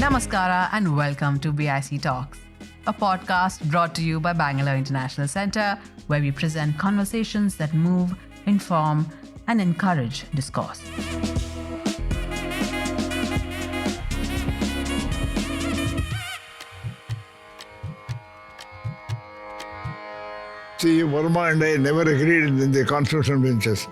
Namaskara and welcome to BIC Talks, a podcast brought to you by Bangalore International Centre, where we present conversations that move, inform, and encourage discourse. See, Verma and I never agreed in the constitutional benches.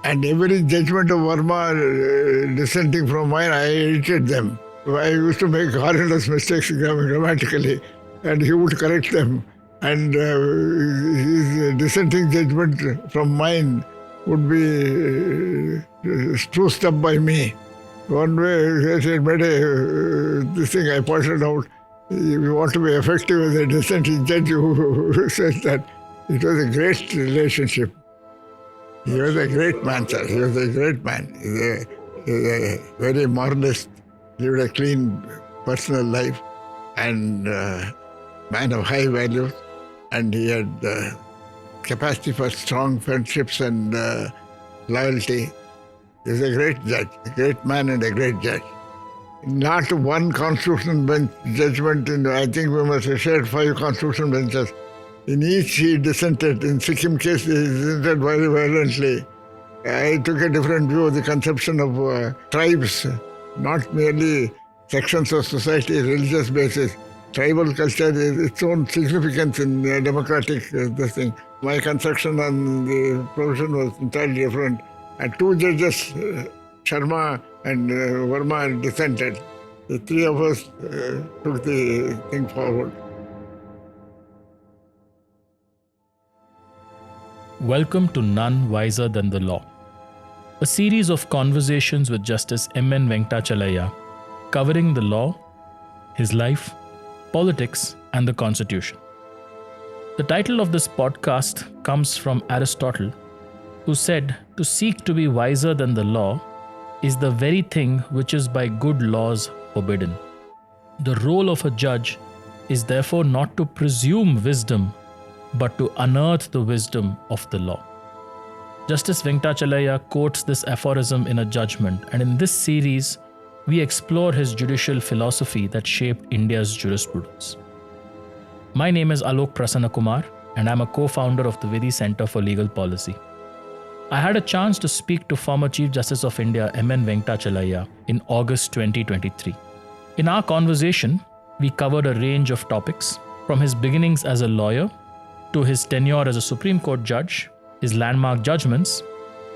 And every judgment of Verma dissenting from mine, I edited them. I used to make horrendous mistakes grammatically, and he would correct them. And his dissenting judgment from mine would be spruced up by me. One way, I said, this thing I pointed out, if you want to be effective as a dissenting judge, who says that it was a great relationship. He was a great man, sir. He was a great man. He was a very moralist, lived a clean personal life, and man of high values. And he had capacity for strong friendships and loyalty. He was a great judge, a great man and a great judge. Not one constitutional bench judgment. I think we must have shared 5 constitutional benches. In each he dissented. In Sikkim case, he dissented very violently. I took a different view of the conception of tribes, not merely sections of society, religious basis. Tribal culture is its own significance in democratic this thing. My construction on the provision was entirely different. And 2 judges, Sharma and Verma, dissented. The 3 of us took the thing forward. Welcome to None Wiser Than the Law, a series of conversations with Justice MN Venkatachaliah covering the law, his life, politics, and the Constitution. The title of this podcast comes from Aristotle, who said, "To seek to be wiser than the law is the very thing which is by good laws forbidden." The role of a judge is therefore not to presume wisdom, but to unearth the wisdom of the law. Justice Venkatachaliah quotes this aphorism in a judgment, and in this series, we explore his judicial philosophy that shaped India's jurisprudence. My name is Alok Prasanna Kumar, and I'm a co-founder of the Vidhi Centre for Legal Policy. I had a chance to speak to former Chief Justice of India, MN Venkatachaliah, in August 2023. In our conversation, we covered a range of topics, from his beginnings as a lawyer to his tenure as a Supreme Court judge, his landmark judgments,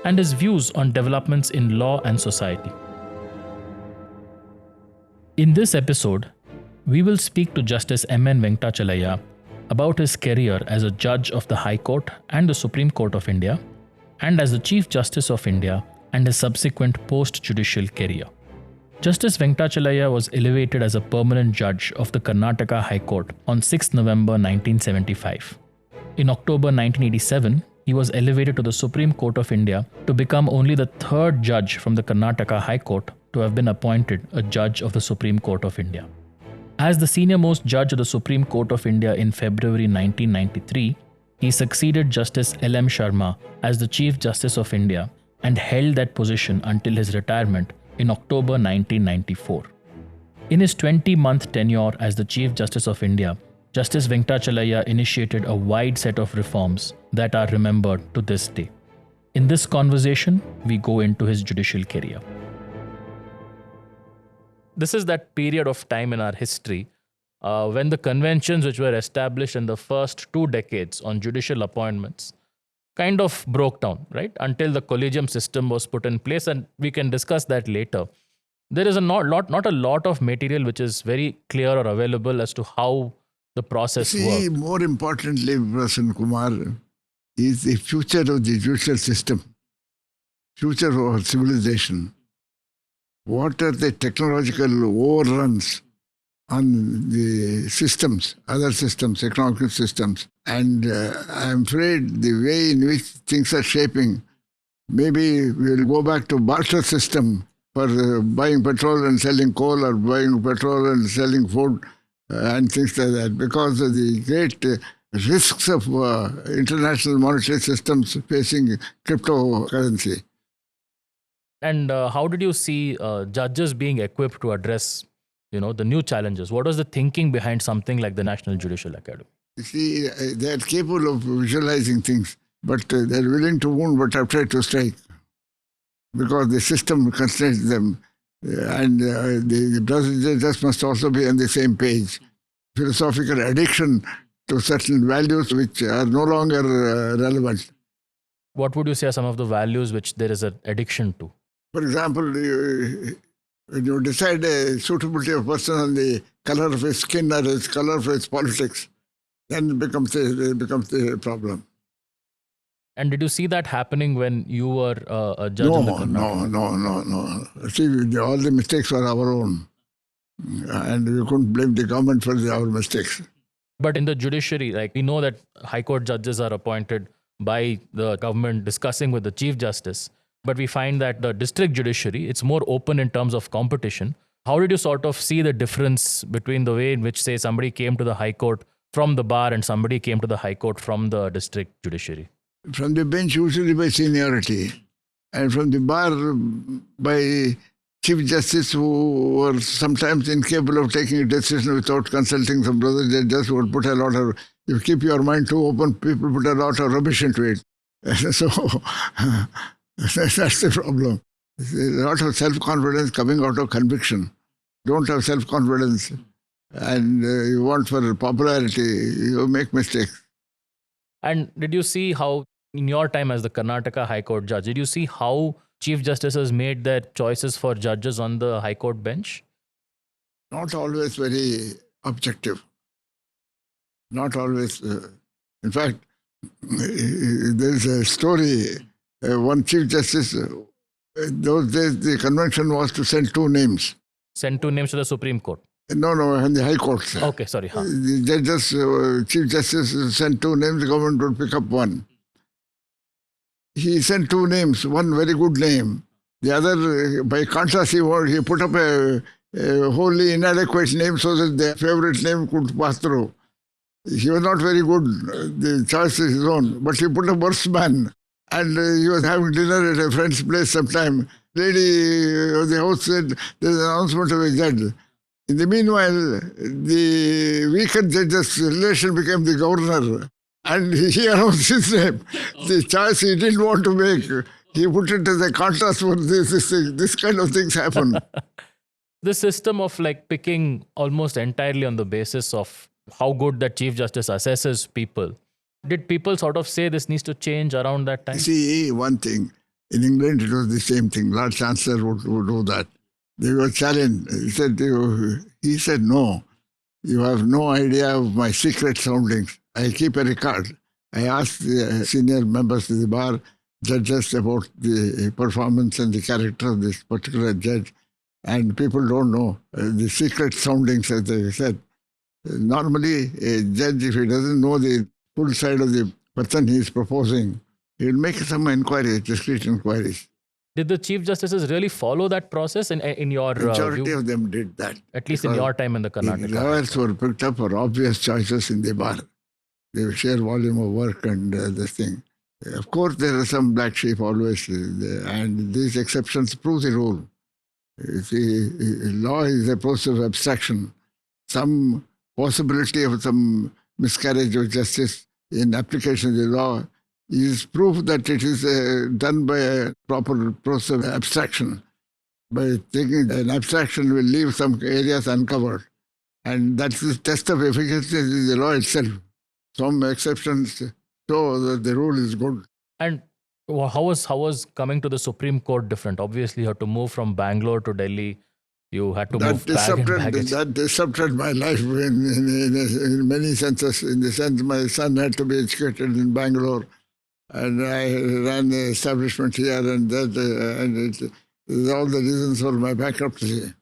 and his views on developments in law and society. In this episode, we will speak to Justice MN Venkatachaliah about his career as a judge of the High Court and the Supreme Court of India, and as the Chief Justice of India, and his subsequent post-judicial career. Justice Venkatachaliah was elevated as a permanent judge of the Karnataka High Court on 6 November 1975. In October 1987, he was elevated to the Supreme Court of India to become only the 3rd judge from the Karnataka High Court to have been appointed a judge of the Supreme Court of India. As the senior-most judge of the Supreme Court of India in February 1993, he succeeded Justice L.M. Sharma as the Chief Justice of India and held that position until his retirement in October 1994. In his 20-month tenure as the Chief Justice of India, Justice Venkatachaliah initiated a wide set of reforms that are remembered to this day. In this conversation, we go into his judicial career. This is that period of time in our history when the conventions which were established in the first 2 decades on judicial appointments kind of broke down, right? Until the collegium system was put in place, and we can discuss that later. There is not a lot of material which is very clear or available as to how the process worked. More importantly, Prasanna Kumar, is the future of the judicial system, future of our civilization. What are the technological overruns on the systems, other systems, economic systems? And I'm afraid the way in which things are shaping, maybe we'll go back to barter system for buying petrol and selling coal, or buying petrol and selling food, and things like that, because of the great risks of international monetary systems facing the new challenges? What was the thinking behind something like the National Judicial Academy? You see, they are capable of visualizing things, but they are willing to wound but afraid to strike, because the system constrains them. And the judges must also be on the same page. Philosophical addiction to certain values which are no longer relevant. What would you say are some of the values which there is an addiction to? For example, when you decide a suitability of a person on the color of his skin or his color of his politics, then it becomes a problem. And did you see that happening when you were a judge in the Karnataka? No. See, all the mistakes were our own. And we couldn't blame the government for our mistakes. But in the judiciary, we know that High Court judges are appointed by the government discussing with the Chief Justice. But we find that the district judiciary, it's more open in terms of competition. How did you sort of see the difference between the way in which, say, somebody came to the High Court from the bar and somebody came to the High Court from the district judiciary? From the bench, usually by seniority, and from the bar by Chief Justice, who were sometimes incapable of taking a decision without consulting some other judges who would put a lot of, you keep your mind too open, people put a lot of rubbish into it. So that's the problem. There's a lot of self-confidence coming out of conviction. Don't have self-confidence and you want for popularity, you make mistakes. And did you see how, in your time as the Karnataka High Court judge, did you see how Chief Justices made their choices for judges on the High Court bench? Not always very objective. Not always. In fact, there's a story. One Chief Justice, those days the convention was to send 2 names. Send 2 names to the Supreme Court? No, in the High Court. Okay, sorry. The judges, Chief Justice sent 2 names, the government would pick up one. He sent 2 names, one very good name. The other, by contrast, he put up a wholly inadequate name so that their favorite name could pass through. He was not very good, the choice is his own, but he put a worse man. And he was having dinner at a friend's place sometime. Lady of the house said, there's an announcement of a judge. In the meanwhile, the weaker judge's relation became the governor. And he announced his name. The choice he didn't want to make, he put it as a contrast for this kind of things happen. The system of picking almost entirely on the basis of how good that Chief Justice assesses people. Did people sort of say this needs to change around that time? See, one thing, in England it was the same thing. Lord Chancellor would do that. They were challenged. He said, no, you have no idea of my secret soundings. I keep a record. I asked the senior members of the bar, judges, about the performance and the character of this particular judge. And people don't know the secret soundings, as they said. Normally, a judge, if he doesn't know the full side of the person he is proposing, he will make some inquiries, discreet inquiries. Did the Chief Justices really follow that process in your Majority view? of them did that. At least in your time in the Karnataka. The lawyers were picked up for obvious choices in the bar. The sheer volume of work and this thing. Of course, there are some black sheep always, and these exceptions prove the rule. You see, law is a process of abstraction. Some possibility of some miscarriage of justice in application of the law is proof that it is done by a proper process of abstraction. By taking an abstraction will leave some areas uncovered. And that's the test of efficacy in the law itself. Some exceptions show that the rule is good. And how was coming to the Supreme Court different? Obviously, you had to move from Bangalore to Delhi. You had to move baggage. That disrupted my life in many senses. In the sense, my son had to be educated in Bangalore, and I ran the establishment here, and it is all the reasons for my bankruptcy.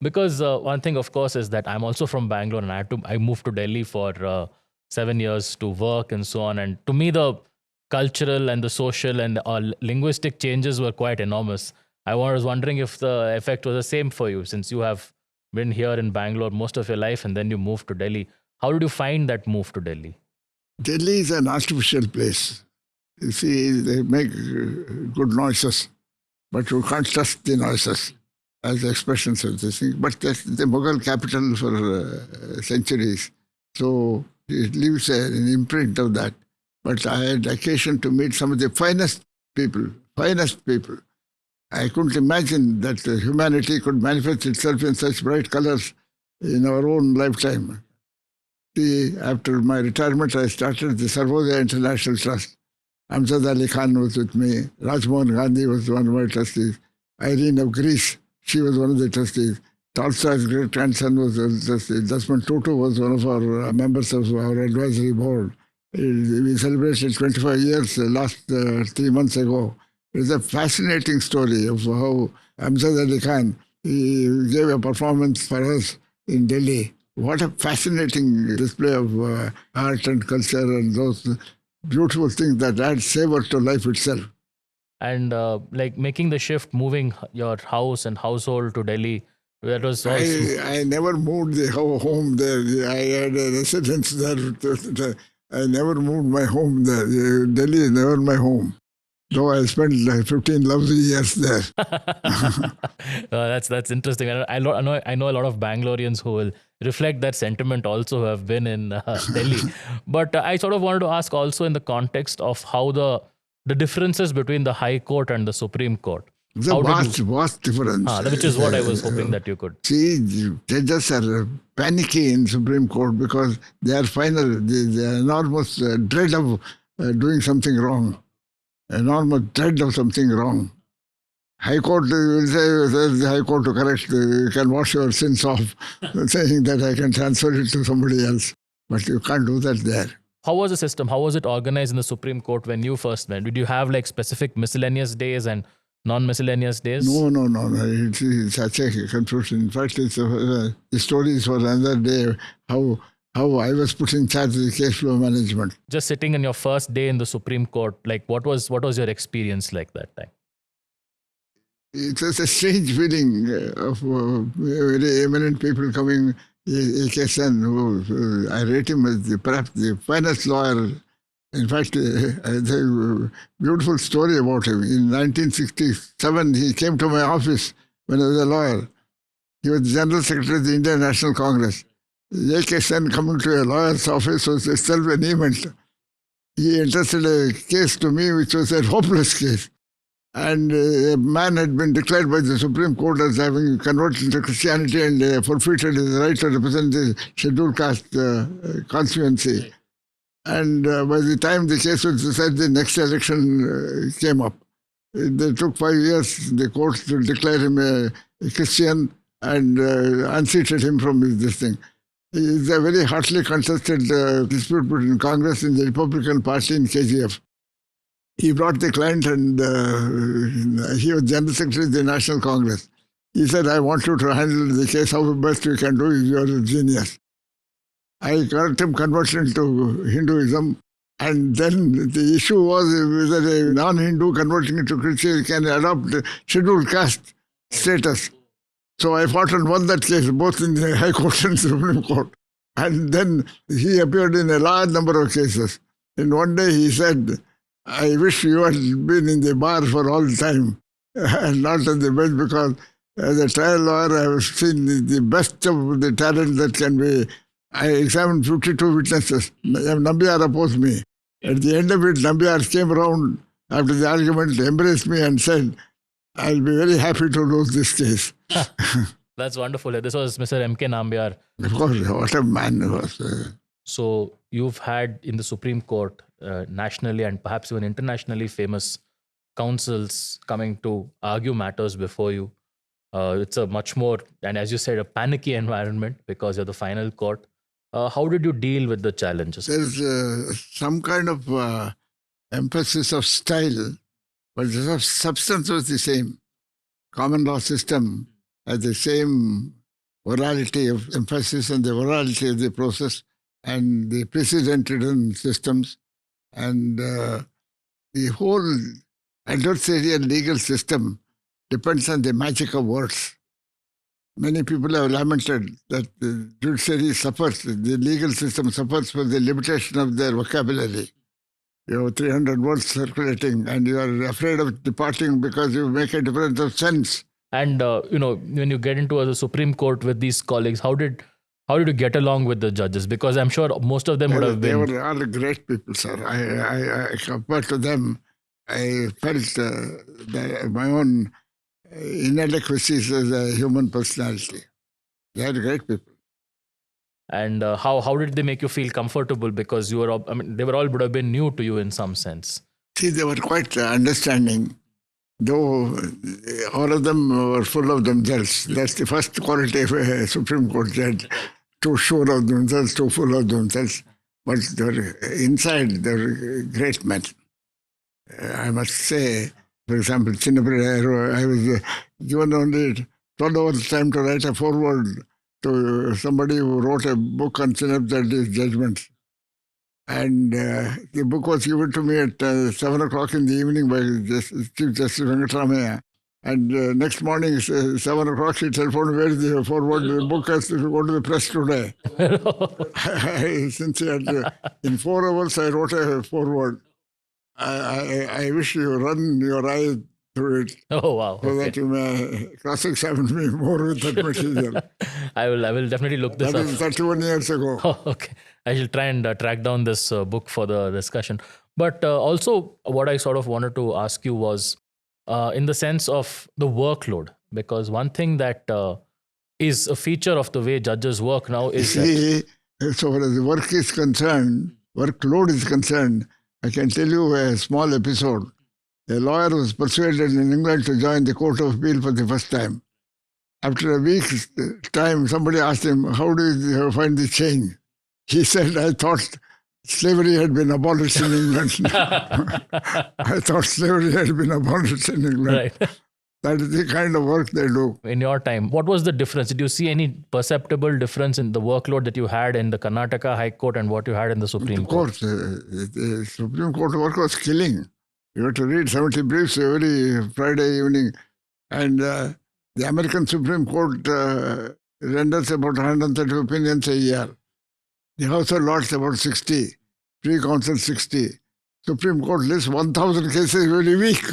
Because one thing, of course, is that I'm also from Bangalore, and I moved to Delhi for 7 years to work and so on. And to me, the cultural and the social and linguistic changes were quite enormous. I was wondering if the effect was the same for you, since you have been here in Bangalore most of your life and then you moved to Delhi. How did you find that move to Delhi? Delhi is an artificial place. You see, they make good noises, but you can't trust the noises. as expressions of this thing. But that's the Mughal capital for centuries. So it leaves an imprint of that. But I had occasion to meet some of the finest people. I couldn't imagine that humanity could manifest itself in such bright colors in our own lifetime. After my retirement, I started the Sarvodaya International Trust. Amjad Ali Khan was with me. Rajmohan Gandhi was one of my trustees. Irene of Greece, she was one of the trustees. Tolstoy's great-grandson was a trustee. Desmond Tutu was one of our members of our advisory board. We celebrated 25 years last 3 months ago. It's a fascinating story of how Amjad Ali Khan he gave a performance for us in Delhi. What a fascinating display of art and culture and those beautiful things that add savor to life itself. And like making the shift, moving your house and household to Delhi, that was also... I never moved the home there. I had a residence there. I never moved my home there. Delhi is never my home. Though I spent like 15 lovely years there. That's interesting. I know a lot of Bangaloreans who will reflect that sentiment also, who have been in Delhi. But I sort of wanted to ask also in the context of how the differences between the High Court and the Supreme Court. It's a vast difference. Which is what I was hoping that you could. See, judges are panicky in Supreme Court because they are final. The enormous dread of doing something wrong. Enormous dread of something wrong. High Court will say, the High Court to correct, you can wash your sins off, saying that I can transfer it to somebody else. But you can't do that there. How was the system? How was it organized in the Supreme Court when you first went? Did you have like specific miscellaneous days and non-miscellaneous days? No. It's such a confusion. In fact, the story is for another day, how I was put in charge of the case flow management. Just sitting in your first day in the Supreme Court, like what was your experience like that time? It was a strange feeling of very eminent people coming. A.K. Sen, who I rate him as perhaps the finest lawyer. In fact, there's a beautiful story about him. In 1967, he came to my office when I was a lawyer. He was the General Secretary of the Indian National Congress. A.K. Sen coming to a lawyer's office was itself an event. He entrusted a case to me which was a hopeless case. And a man had been declared by the Supreme Court as having converted to Christianity and forfeited his right to represent the scheduled caste constituency. And by the time the case was decided, the next election came up. They took 5 years, the court, to declare him a Christian and unseated him from this thing. It's a very hotly contested dispute between Congress and the Republican Party in KGF. He brought the client and he was General Secretary of the National Congress. He said, I want you to handle the case how best you can do. You are a genius. I got him converted to Hinduism. And then the issue was whether a non-Hindu converting into Christian can adopt scheduled caste status. So I fought and won that case, both in the High Court and Supreme Court. And then he appeared in a large number of cases. And one day he said, I wish you had been in the bar for all time and not on the bench, because as a trial lawyer I have seen the best of the talent that can be. I examined 52 witnesses. Nambiar opposed me. At the end of it, Nambiar came around after the argument, embraced me and said, I'll be very happy to lose this case. That's wonderful. This was Mr. M.K. Nambiar. Of course, what a man he was. So you've had in the Supreme Court nationally and perhaps even internationally famous counsels coming to argue matters before you. It's a much more, and as you said, a panicky environment because you're the final court. How did you deal with the challenges? There's some kind of emphasis of style, but the substance was the same. Common law system has the same orality of emphasis and the orality of the process and the precedent-ridden systems. And the whole adversarial legal system depends on the magic of words. Many people have lamented that the judiciary suffers, the legal system suffers for the limitation of their vocabulary. You have 300 words circulating and you are afraid of departing because you make a difference of sense And when you get into the Supreme Court with these colleagues, how did you get along with the judges? Because I'm sure most of them would have They been. were all great people, sir. I compared to them, I felt that my own inadequacies as a human personality. They are great people. And how did they make you feel comfortable? Because you were, they were all would have been new to you in some sense. See, they were quite understanding, though all of them were full of themselves. That's the first quality of a Supreme Court judge, too sure of themselves, too full of themselves. But inside, they're great men. I must say, for example, I was given only 12 hours time to write a foreword to somebody who wrote a book on Chinnap's judgments. And the book was given to me at 7 o'clock in the evening by Chief Justice Venkatachaliah. And next morning, 7 o'clock, he telephoned, where is the forward? The book has to go to the press today. Since in 4 hours, I wrote a forward. I wish you run your eye through it. Oh, wow. So that you may cross-examine me more with that material. I will definitely look this up. That is 31 years ago. Oh, okay. I shall try and track down this book for the discussion. But also, what I sort of wanted to ask you was in the sense of the workload, because one thing that is a feature of the way judges work now is so far as the workload is concerned, I can tell you a small episode. A lawyer was persuaded in England to join the Court of Appeal for the first time. After a week's time, somebody asked him, how do you find the change? He said, I thought slavery had been abolished in England. I thought slavery had been abolished in England. Right. That is the kind of work they do. In your time, what was the difference? Did you see any perceptible difference in the workload that you had in the Karnataka High Court and what you had in the Supreme Court? Of course, the Supreme Court work was killing. You had to read 70 briefs every Friday evening. And the American Supreme Court renders about 130 opinions a year. The House of Lords about 60. Free Council 60. Supreme Court lists 1,000 cases every week.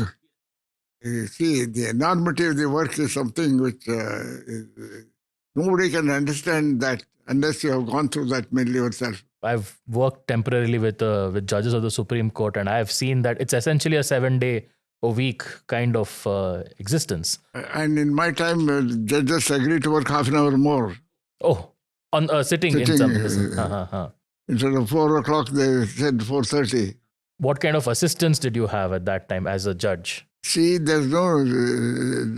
You see, the enormity of the work is something which nobody can understand that unless you have gone through that mill yourself. I've worked temporarily with judges of the Supreme Court, and I've seen that it's essentially a 7-day-a-week kind of existence. And in my time, judges agreed to work half an hour more. Oh, on sitting in some... Instead of 4 o'clock, they said 4:30. What kind of assistance did you have at that time as a judge? See, there's no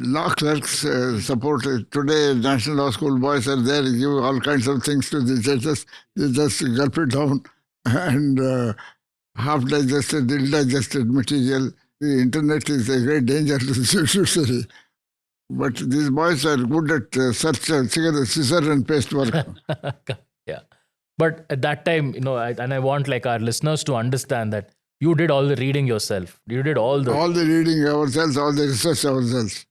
law clerks support. Today, National Law School boys are there, give all kinds of things to the judges. They just gulp it down and half-digested, ill-digested material. The internet is a great danger to the judiciary. But these boys are good at scissor and paste work. Yeah. But at that time, and I want like our listeners to understand that you did all the reading yourself. You did all the reading ourselves, all the research ourselves.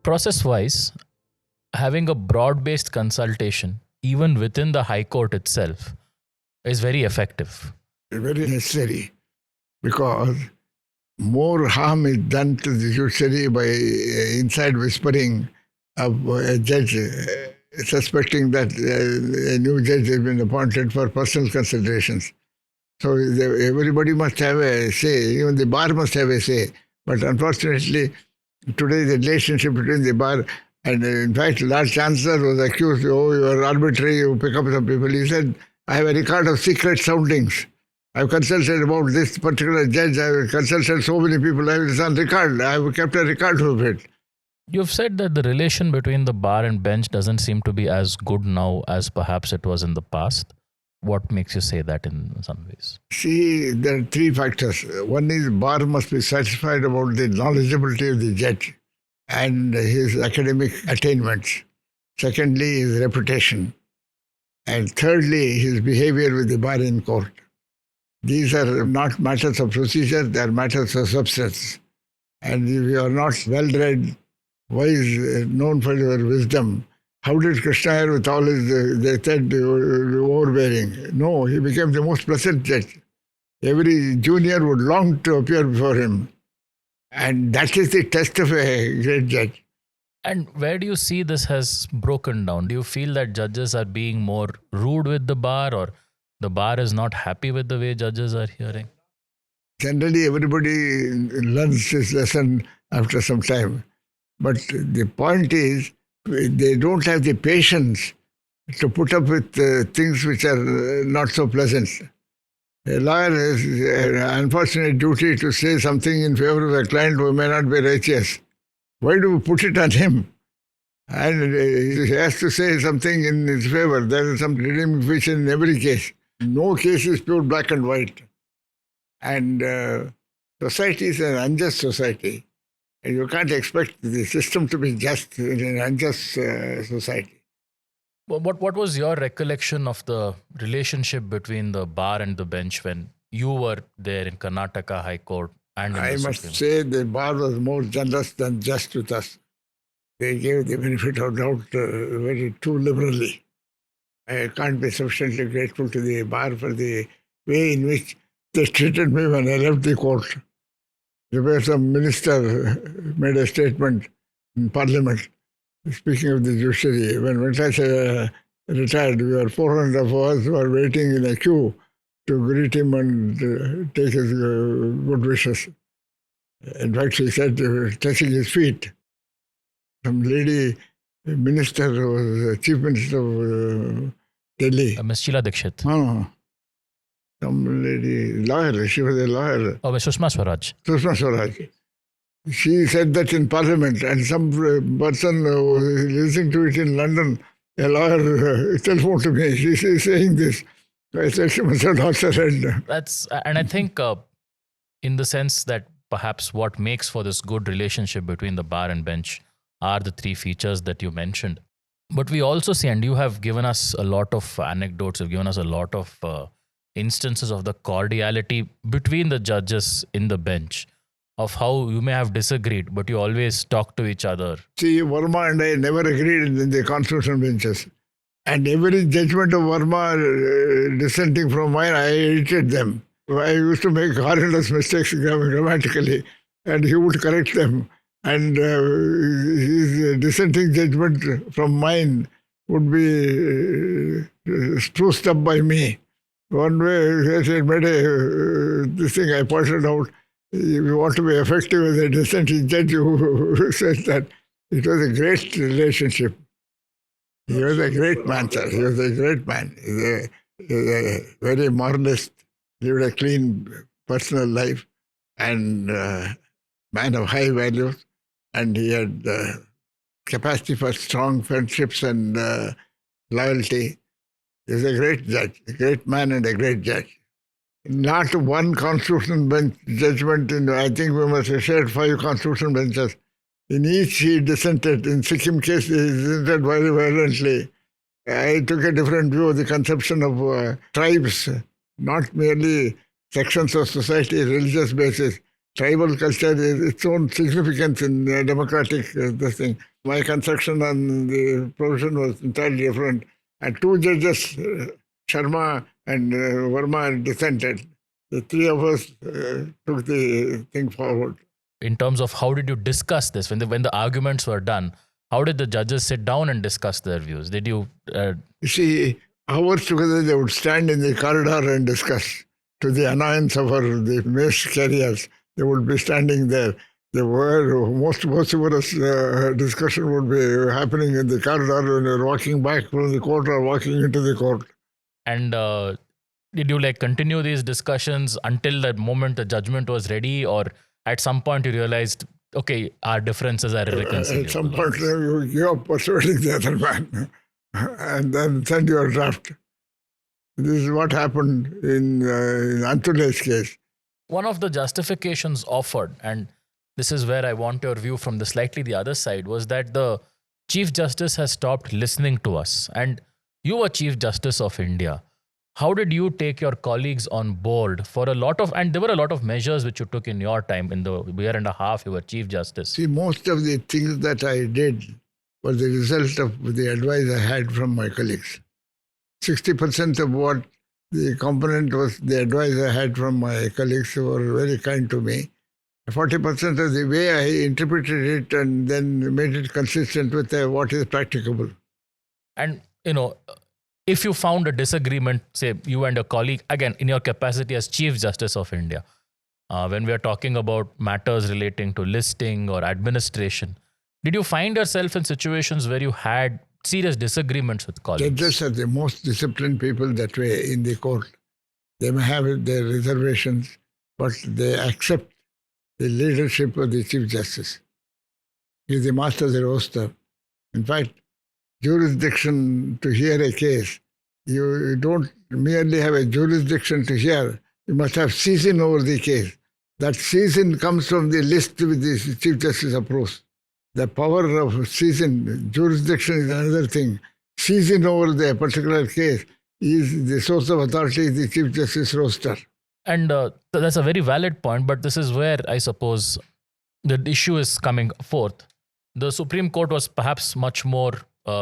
Process-wise, having a broad-based consultation, even within the High Court itself, is very effective. Very necessary, because more harm is done to the judiciary by inside whispering of a judge suspecting that a new judge has been appointed for personal considerations. So everybody must have a say, even the bar must have a say. But unfortunately, today the relationship between the bar and in fact, Lord Chancellor was accused, oh, you are arbitrary, you pick up some people. He said, I have a record of secret soundings. I've consulted about this particular judge, I've consulted so many people, it's on record. I've kept a record of it. You've said that the relation between the bar and bench doesn't seem to be as good now as perhaps it was in the past. What makes you say that in some ways? See, there are three factors. One is bar must be satisfied about the knowledgeability of the judge and his academic attainments. Secondly, his reputation. And thirdly, his behavior with the bar in court. These are not matters of procedure, they are matters of substance. And if you are not well-read, wise, known for your wisdom, how did Krishna with all his, they said, overbearing? No, he became the most pleasant judge. Every junior would long to appear before him. And that is the test of a great judge. And where do you see this has broken down? Do you feel that judges are being more rude with the bar, or the bar is not happy with the way judges are hearing? Generally, everybody learns this lesson after some time. But the point is, they don't have the patience to put up with things which are not so pleasant. A lawyer has an unfortunate duty to say something in favor of a client who may not be righteous. Why do we put it on him? And he has to say something in his favor. There is some redeeming feature in every case. No case is pure black and white. And society is an unjust society. And you can't expect the system to be just in an unjust society. What was your recollection of the relationship between the bar and the bench when you were there in Karnataka High Court and in I the must Supreme? say the bar was more generous than just with us. They gave the benefit of doubt very too liberally. I can't be sufficiently grateful to the bar for the way in which they treated me when I left the court. There was some minister made a statement in Parliament, speaking of the judiciary. When Venkatachaliah retired, we were 400 of us who were waiting in a queue to greet him and take his good wishes. In fact, she said, touching his feet, some lady minister who was chief minister of Delhi. Ms. Sheila Dikshit. No, some lady, lawyer, she was a lawyer. Oh, Sushma Swaraj. Sushma Swaraj. She said that in Parliament, and some person who was listening to it in London, a lawyer telephoned to me. She is saying this. I said she must have not surrendered. And I think in the sense that perhaps what makes for this good relationship between the bar and bench are the three features that you mentioned. But we also see, and you have given us a lot of anecdotes, you've given us a lot of instances of the cordiality between the judges in the bench, of how you may have disagreed, but you always talk to each other. See, Verma and I never agreed in the constitutional benches. And every judgment of Verma dissenting from mine, I edited them. I used to make horrendous mistakes grammatically, and he would correct them. And his dissenting judgment from mine would be spruced up by me. One way, he made this thing I pointed out. If you want to be effective as a dissenting judge, who said that it was a great relationship. He was a great man, sir. He was a great man. He was a very moralist, lived a clean personal life, and man of high values. And he had capacity for strong friendships and loyalty. He was a great judge, a great man and a great judge. Not one constitutional bench judgment. I think we must have shared 5 constitutional benches. In each he dissented. In Sikkim case, he dissented very violently. I took a different view of the conception of tribes, not merely sections of society, religious basis. Tribal culture is its own significance in democratic this thing. My conception on the provision was entirely different. And 2 judges, Sharma and Verma, dissented. The 3 of us took the thing forward. In terms of how did you discuss this? When the arguments were done, how did the judges sit down and discuss their views? Did you... You see, hours together they would stand in the corridor and discuss. To the annoyance of the mace carriers, they would be standing there. They were, most vociferous discussion would be happening in the corridor when you're walking back from the court or walking into the court. And did you continue these discussions until the moment the judgment was ready, or at some point you realized, okay, our differences are irreconcilable? At some point you give up persuading the other man and then send your draft. This is what happened in Antule's case. One of the justifications offered, and this is where I want your view from slightly the other side, was that the Chief Justice has stopped listening to us. And you were Chief Justice of India. How did you take your colleagues on board for and there were a lot of measures which you took in your time, in the year and a half you were Chief Justice? See, most of the things that I did were the result of the advice I had from my colleagues. 60% of what the component was the advice I had from my colleagues who were very kind to me. 40% of the way I interpreted it and then made it consistent with what is practicable. And, if you found a disagreement, say you and a colleague, again, in your capacity as Chief Justice of India, when we are talking about matters relating to listing or administration, did you find yourself in situations where you had serious disagreements with colleagues? Judges are the most disciplined people that way in the court. They may have their reservations, but they accept the leadership of the Chief Justice. He is the master of the roster. In fact, jurisdiction to hear a case, you don't merely have a jurisdiction to hear, you must have season over the case. That season comes from the list which the Chief Justice approves. The power of season, jurisdiction is another thing. Season over the particular case is the source of authority, the Chief Justice roster. And that's a very valid point, but this is where I suppose the issue is coming forth. The Supreme Court was perhaps much more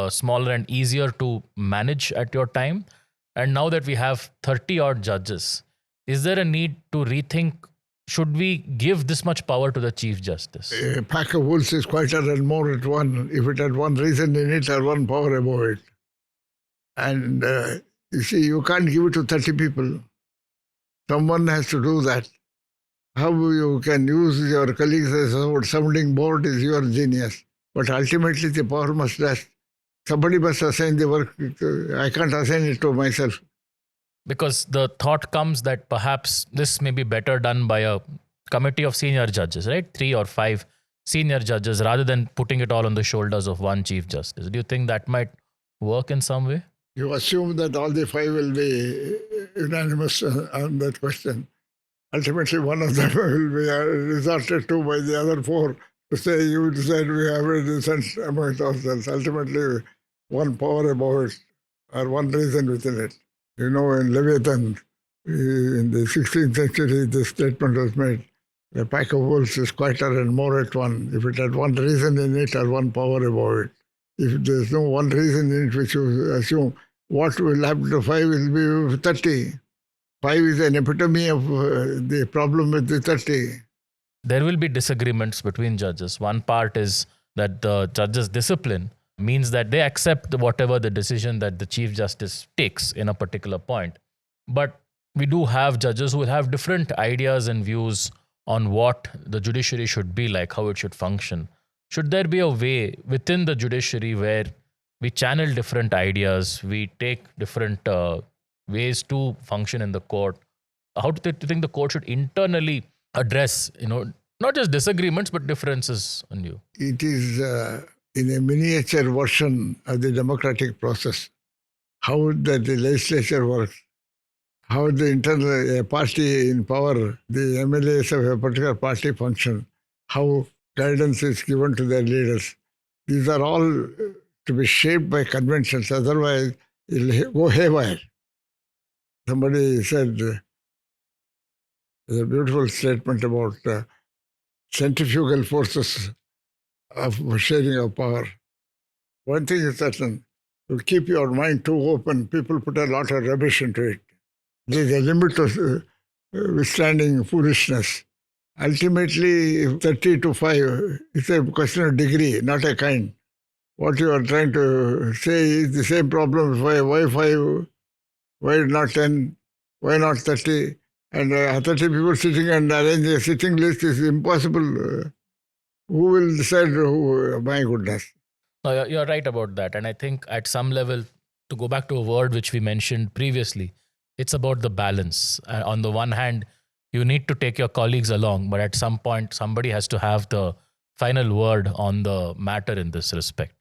smaller and easier to manage at your time. And now that we have 30 odd judges, is there a need to rethink, should we give this much power to the Chief Justice? A pack of wolves is quieter and more at one, if it had one reason in it or one power above it. And you see, you can't give it to 30 people. Someone has to do that. How you can use your colleagues as a sounding board is your genius. But ultimately the power must rest. Somebody must assign the work. I can't assign it to myself. Because the thought comes that perhaps this may be better done by a committee of senior judges, right? 3 or 5 senior judges, rather than putting it all on the shoulders of one Chief Justice. Do you think that might work in some way? You assume that all the 5 will be unanimous on that question. Ultimately, one of them will be resorted to by the other 4 to say, you decide we have a dissent among ourselves. Ultimately, one power above it or one reason within it. You know, in Leviathan, in the 16th century, this statement was made, a pack of wolves is quieter and more at one, if it had one reason in it or one power above it. If there's no one reason in it which you assume, what will happen to 5 will be 30. 5 is an epitome of the problem with the 30. There will be disagreements between judges. One part is that the judges' discipline means that they accept whatever the decision that the Chief Justice takes in a particular point. But we do have judges who will have different ideas and views on what the judiciary should be like, how it should function. Should there be a way within the judiciary where we channel different ideas, we take different ways to function in the court? How do you think the court should internally address, not just disagreements, but differences on you? It is in a miniature version of the democratic process. How the legislature works, how the internal party in power, the MLAs of a particular party function, how guidance is given to their leaders. These are all to be shaped by conventions, otherwise it'll go haywire. Somebody said, there's a beautiful statement about centrifugal forces of sharing of power. One thing is certain, you keep your mind too open, people put a lot of rubbish into it. There's a limit of withstanding foolishness. Ultimately, 30 to 5, it's a question of degree, not a kind. What you are trying to say is the same problem. Why 5? Why not 10? Why not 30? And 30 people sitting and arranging a sitting list is impossible. Who will decide who? My goodness. No, you're right about that. And I think at some level, to go back to a word which we mentioned previously, it's about the balance. On the one hand, you need to take your colleagues along, but at some point, somebody has to have the final word on the matter in this respect.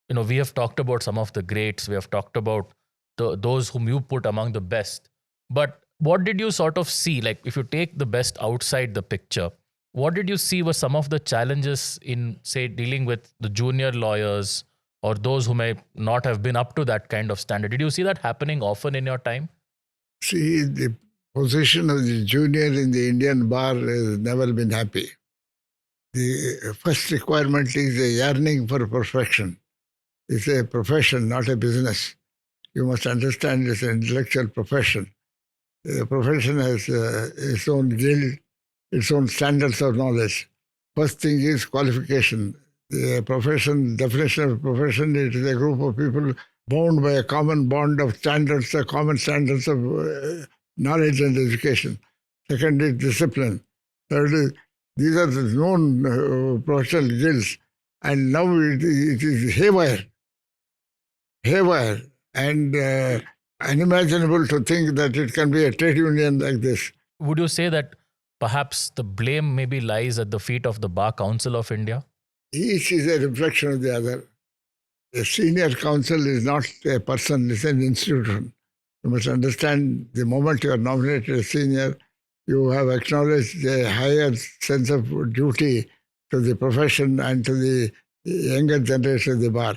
We have talked about some of the greats. We have talked about those whom you put among the best. But what did you sort of see? Like, if you take the best outside the picture, what did you see were some of the challenges in, say, dealing with the junior lawyers or those who may not have been up to that kind of standard? Did you see that happening often in your time? See, the position of the junior in the Indian bar has never been happy. The first requirement is a yearning for perfection. It's a profession, not a business. You must understand it's an intellectual profession. The profession has its own guild, its own standards of knowledge. First thing is qualification. The profession, definition of profession, it is a group of people bound by a common bond of standards, a common standards of knowledge and education. Second is discipline. Third is, these are the known professional guilds. And now it is haywire, and unimaginable to think that it can be a trade union like this. Would you say that perhaps the blame maybe lies at the feet of the Bar Council of India? Each is a reflection of the other. A senior counsel is not a person, it's an institution. You must understand the moment you are nominated as senior, you have acknowledged a higher sense of duty to the profession and to the younger generation of the bar.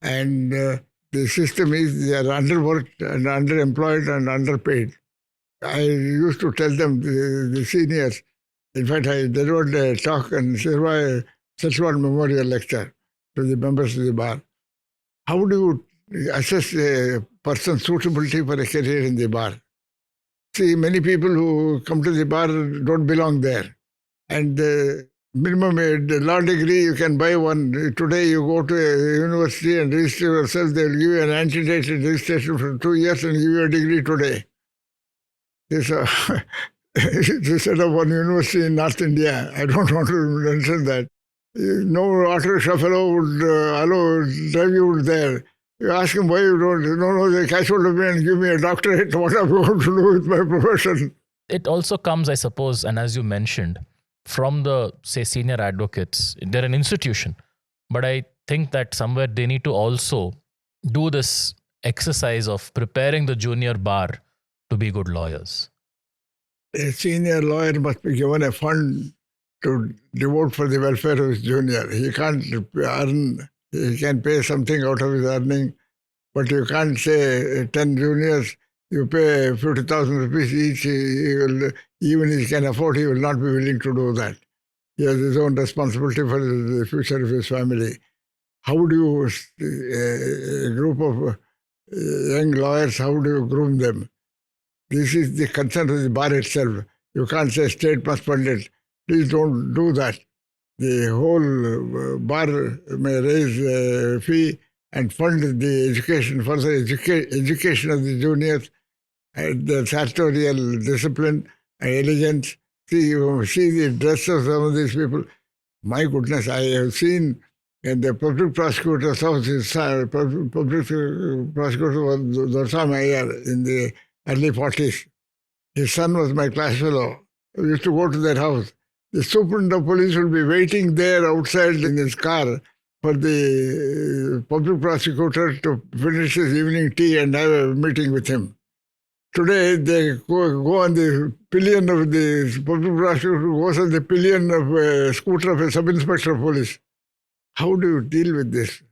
And the system is they are underworked and underemployed and underpaid. I used to tell them, the seniors, in fact, I delivered a talk and Sachwal Memorial Lecture to the members of the bar. How do you assess a person's suitability for a career in the bar? See, many people who come to the bar don't belong there. And minimum law degree, you can buy one. Today you go to a university and register yourself, they'll give you an antedated registration for 2 years and give you a degree today. This set up one university in North India. I don't want to mention that. No auto fellow would drive you there. You ask him why you don't. No, they catch hold of me and give me a doctorate. What am I going to do with my profession? It also comes, I suppose, and as you mentioned, from the, say, senior advocates. They're an institution. But I think that somewhere they need to also do this exercise of preparing the junior bar to be good lawyers. A senior lawyer must be given a fund to devote for the welfare of his junior. He can't earn, he can pay something out of his earning, but you can't say 10 juniors, you pay 50,000 rupees each, he will, even if he can afford, he will not be willing to do that. He has his own responsibility for the future of his family. How do you, a group of young lawyers, how do you groom them? This is the concern of the bar itself. You can't say state must fund it. Please don't do that. The whole bar may raise a fee and fund the education, further education of the juniors, and the sartorial discipline and elegance. See the dress of some of these people. My goodness, I have seen in the public prosecutor's office, public prosecutor was Dorsam Iyer in the early 40s. His son was my class fellow. We used to go to their house. The superintendent of police will be waiting there outside in his car for the public prosecutor to finish his evening tea and have a meeting with him. Today, they go on the pillion of the public prosecutor, goes on the pillion of a scooter of a sub-inspector of police. How do you deal with this?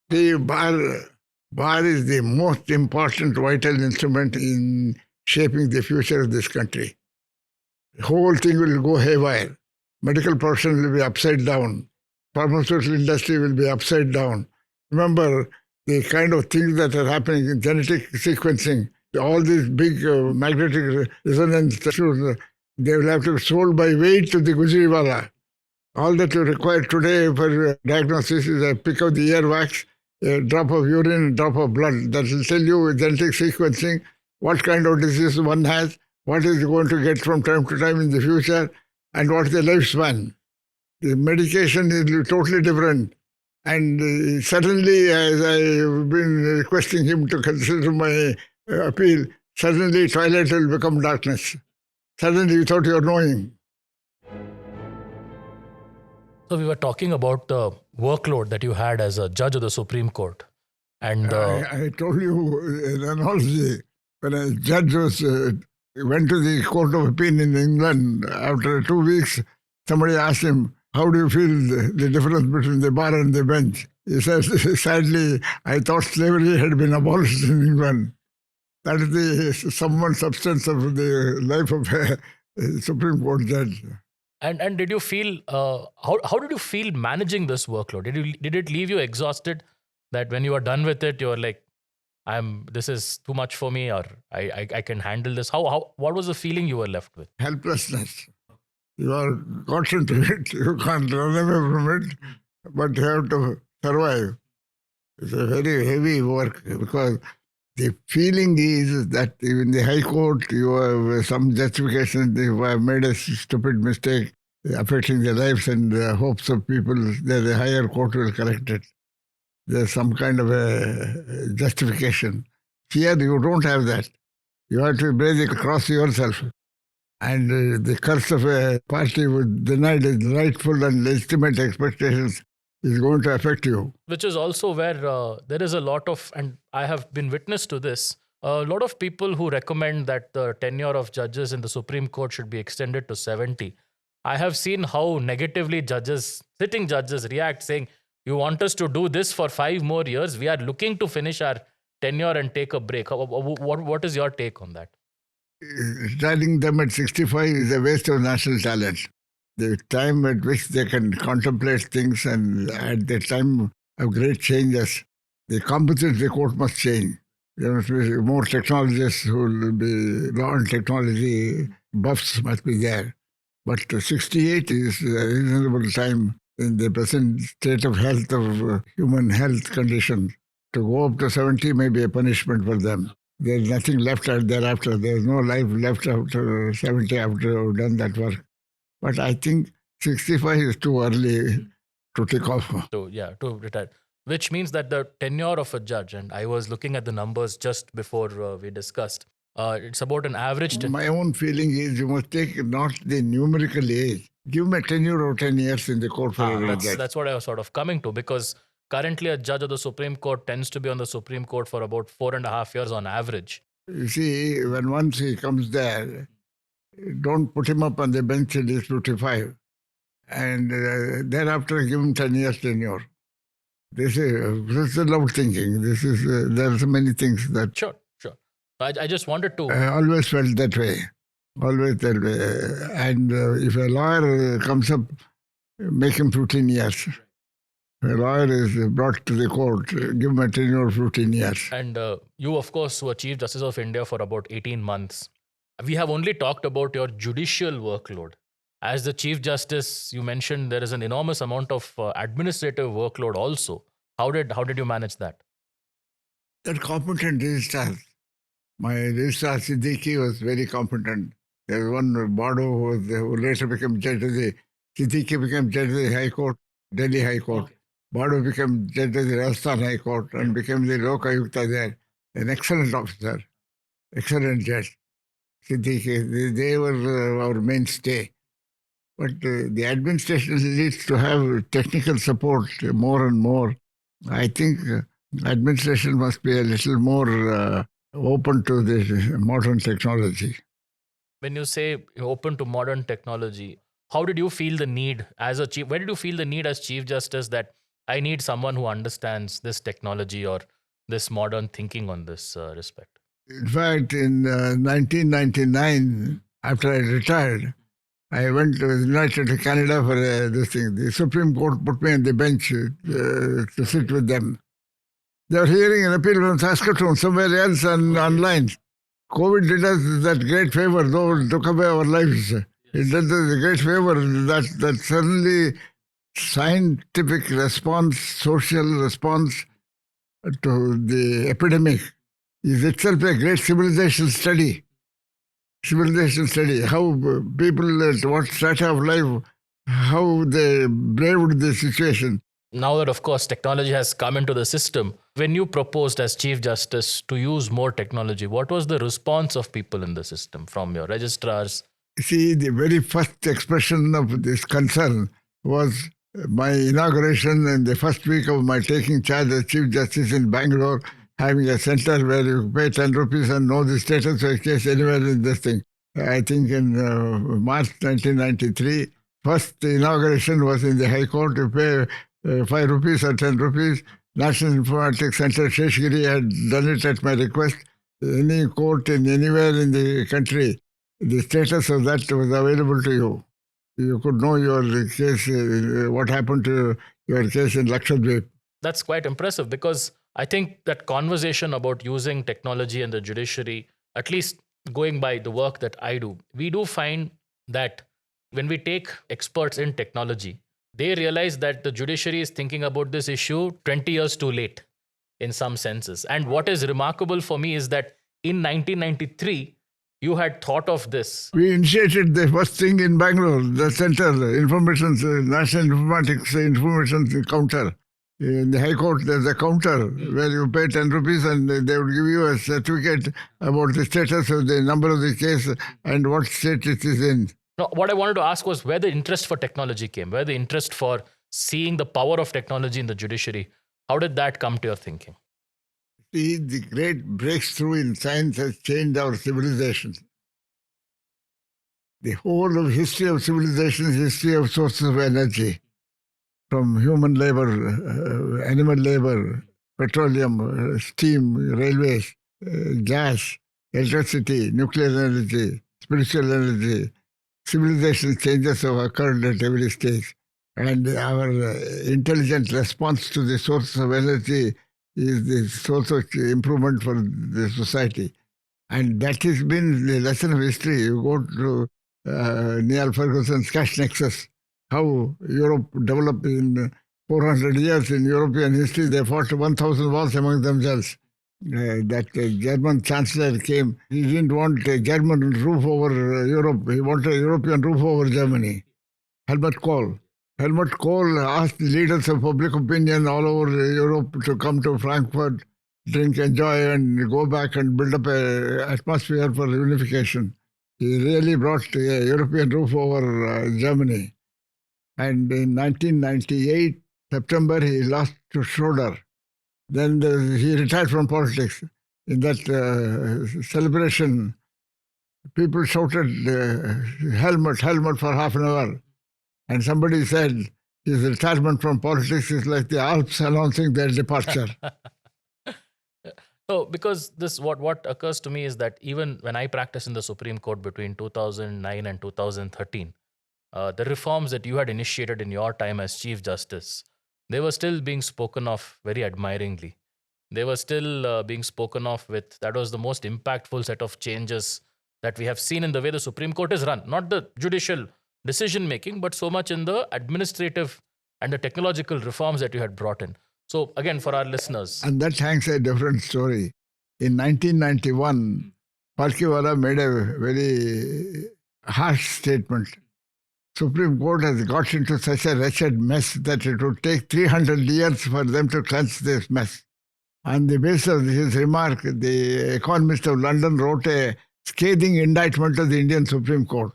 The bar is the most important vital instrument in shaping the future of this country. The whole thing will go haywire. Medical profession will be upside down. Pharmaceutical industry will be upside down. Remember, the kind of things that are happening in genetic sequencing, all these big magnetic resonance issues, they will have to be sold by weight to the Gujriwala. All that you require today for diagnosis is a pick of the earwax, a drop of urine, a drop of blood. That will tell you with genetic sequencing what kind of disease one has, what is going to get from time to time in the future, and what is the lifespan. The medication is totally different. And suddenly, as I've been requesting him to consider my appeal, suddenly twilight will become darkness. Suddenly, without your knowing. So we were talking about the workload that you had as a judge of the Supreme Court. And I told you an analogy. When a judge went to the Court of Appeal in England, after 2 weeks, somebody asked him, how do you feel the difference between the bar and the bench? He says, sadly, I thought slavery had been abolished in England. That is the substance of the life of a Supreme Court judge. And did you feel, how did you feel managing this workload? Did it leave you exhausted, that when you were done with it, you were like, this is too much for me, or I can handle this? What was the feeling you were left with? Helplessness. You are constant to it. You can't run away from it, but you have to survive. It's a very heavy work because the feeling is that in the High Court you have some justification. If I have made a stupid mistake affecting the lives and the hopes of people, then the higher court will correct it. There's some kind of a justification. Here you don't have that. You have to bear the cross yourself. And the curse of a party who denied its rightful and legitimate expectations is going to affect you. Which is also where there is a lot of, and I have been witness to this, a lot of people who recommend that the tenure of judges in the Supreme Court should be extended to 70. I have seen how negatively sitting judges react, saying, you want us to do this for 5 more years? We are looking to finish our tenure and take a break. What is your take on that? Starting them at 65 is a waste of national talent. The time at which they can contemplate things and at the time of great changes, the composition of the court must change. There must be more technologists who will be law and technology buffs must be there. But 68 is a reasonable time in the present state of health of human health condition. To go up to 70 may be a punishment for them. There's nothing left thereafter. There's no life left after 70 after you've done that work. But I think 65 is too early to take off. To retire. Which means that the tenure of a judge, and I was looking at the numbers just before we discussed, it's about an average. My own feeling is you must take not the numerical age. Give me a tenure of 10 years in the court for a judge. That's what I was sort of coming to, because currently a judge of the Supreme Court tends to be on the Supreme Court for about 4.5 years on average. You see, when once he comes there, don't put him up on the bench till he's 55. And thereafter give him 10 years tenure. This is a low thinking. There are so many things that... Sure. I just wanted to... I always felt that way. Always that way. And if a lawyer comes up, make him 15 years. If a lawyer is brought to the court, give him a tenure of 15 years. And you, of course, were Chief Justice of India for about 18 months. We have only talked about your judicial workload. As the Chief Justice, you mentioned there is an enormous amount of administrative workload also. How did you manage that? That competent registrar. My registrar Siddiqui was very competent. There was one Bado who later became judge of the... Siddiqui became judge of the High Court, Delhi High Court. Okay. Bado became judge of the Rajasthan High Court and became the Lokayukta there. An excellent officer, excellent judge. Siddiqui, they were our mainstay. But the administration needs to have technical support more and more. I think administration must be a little more open to this modern technology. When you say open to modern technology, how did you feel the need as a chief? Where did you feel the need as Chief Justice that I need someone who understands this technology or this modern thinking on this respect? In fact, in 1999, after I retired, I went to United to Canada for this thing. The Supreme Court put me on the bench to sit with them. They were hearing an appeal from Saskatoon, somewhere else and online. COVID did us that great favor, though it took away our lives. It did us a great favor that suddenly scientific response, social response to the epidemic is itself a great civilization study. How people at what strata of life, how they braved the situation. Now that, of course, technology has come into the system, when you proposed as Chief Justice to use more technology, what was the response of people in the system from your registrars? See, the very first expression of this concern was my inauguration in the first week of my taking charge as Chief Justice in Bangalore, having a center where you pay 10 rupees and know the status of a case anywhere in this thing. I think in March 1993, first inauguration was in the High Court. You pay 5 rupees or 10 rupees. National Informatics Center, Sheshgiri had done it at my request. Any court in anywhere in the country, the status of that was available to you. You could know your case, what happened to your case in Lakshadweep. That's quite impressive, because I think that conversation about using technology and the judiciary, at least going by the work that I do, we do find that when we take experts in technology, they realize that the judiciary is thinking about this issue 20 years too late in some senses. And what is remarkable for me is that in 1993, you had thought of this. We initiated the first thing in Bangalore, the center, National Informatics Information Counter. In the High Court, there's a counter where you pay 10 rupees and they would give you a certificate about the status of the number of the case and what state it is in. No, what I wanted to ask was where the interest for technology came, where the interest for seeing the power of technology in the judiciary. How did that come to your thinking? See, the great breakthrough in science has changed our civilization. The whole of history of civilization is history of sources of energy, from human labor, animal labor, petroleum, steam, railways, gas, electricity, nuclear energy, spiritual energy. Civilization changes have occurred at every stage. And our intelligent response to the source of energy is the source of improvement for the society. And that has been the lesson of history. You go to Neil Ferguson's Cash Nexus, how Europe developed in 400 years in European history. They fought 1,000 wars among themselves. That German chancellor came. He didn't want a German roof over Europe. He wanted a European roof over Germany. Helmut Kohl. Helmut Kohl asked the leaders of public opinion all over Europe to come to Frankfurt, drink, enjoy, and go back and build up an atmosphere for unification. He really brought a European roof over Germany. And in 1998, September, he lost to Schroeder. Then he retired from politics. In that celebration, people shouted, Helmut, Helmut for half an hour. And somebody said his retirement from politics is like the Alps announcing their departure. No, because this what occurs to me is that even when I practiced in the Supreme Court between 2009 and 2013, the reforms that you had initiated in your time as Chief Justice, they were still being spoken of very admiringly. They were still being spoken of with, that was the most impactful set of changes that we have seen in the way the Supreme Court is run. Not the judicial decision making, but so much in the administrative and the technological reforms that you had brought in. So again, for our listeners. And that hangs a different story. In 1991, Palkhiwala made a very harsh statement. Supreme Court has got into such a wretched mess that it would take 300 years for them to cleanse this mess. On the basis of his remark, the Economist of London wrote a scathing indictment of the Indian Supreme Court.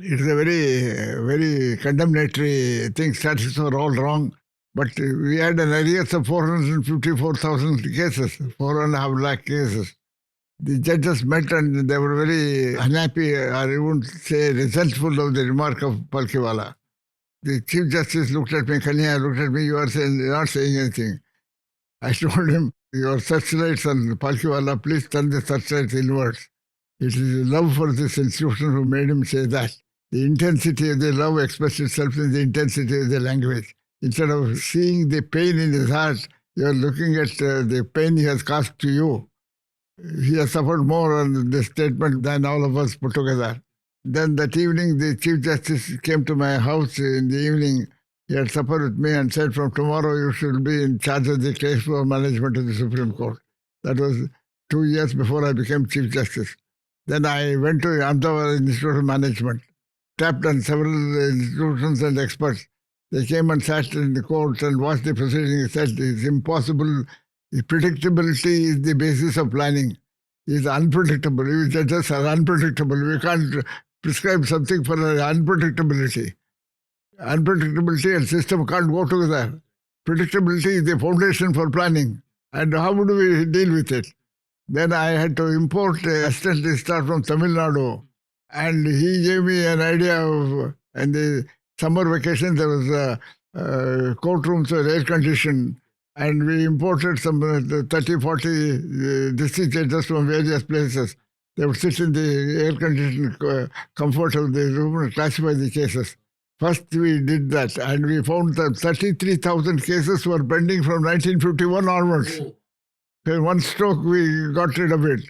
It's a very, very condemnatory thing. Statistics are all wrong. But we had an arrears of 454,000 cases, 4.5 lakh cases. The judges met and they were very unhappy, or I wouldn't say resentful of the remark of Palkhiwala. The Chief Justice looked at me, Kanya looked at me, you are not saying anything. I told him, your searchlights on Palkhiwala, please turn the searchlights inwards. It is love for this institution who made him say that. The intensity of the love expressed itself in the intensity of the language. Instead of seeing the pain in his heart, you are looking at the pain he has caused to you. He has suffered more on this statement than all of us put together. Then that evening, the Chief Justice came to my house in the evening. He had supper with me and said, from tomorrow you should be in charge of the case flow management of the Supreme Court. That was 2 years before I became Chief Justice. Then I went to Ahmedabad Institute of Management, tapped on several institutions and experts. They came and sat in the court and watched the proceedings. He said, it's impossible. Predictability is the basis of planning. It's unpredictable. You judges are unpredictable. We can't prescribe something for unpredictability. Unpredictability and system can't go together. Predictability is the foundation for planning. And how do we deal with it? Then I had to import an assistant registrar from Tamil Nadu. And he gave me an idea of, and the summer vacation, there was courtrooms were air-conditioned. And we imported some 30, 40 district judges from various places. They would sit in the air-conditioned comfort of the room and classify the cases. First we did that, and we found that 33,000 cases were pending from 1951 onwards. In one stroke, we got rid of it.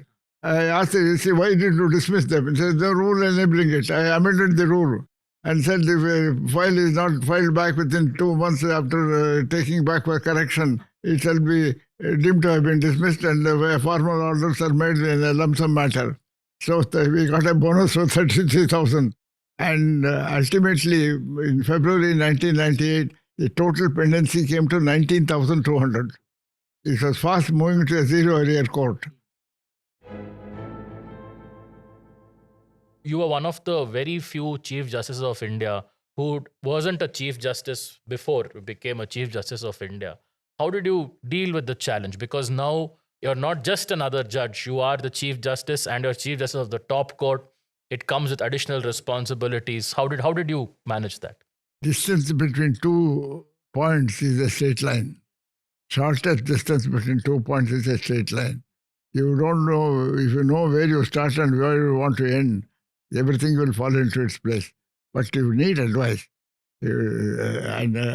I asked him, why did you dismiss them? He said, the rule enabling it. I amended the rule. and said if a file is not filed back within 2 months after taking back for correction, it shall be deemed to have been dismissed and formal orders are made in a lump sum matter. So we got a bonus of 33,000. And ultimately, in February 1998, the total pendency came to 19,200. It was fast moving to a zero-arrear court. You were one of the very few Chief Justices of India who wasn't a Chief Justice before you became a Chief Justice of India. How did you deal with the challenge? Because now you're not just another judge. You are the Chief Justice and you're Chief Justice of the top court. It comes with additional responsibilities. How did you manage that? Distance between 2 points is a straight line. Shortest distance between 2 points is a straight line. You don't know, if you know where you start and where you want to end, everything will fall into its place. But you need advice. The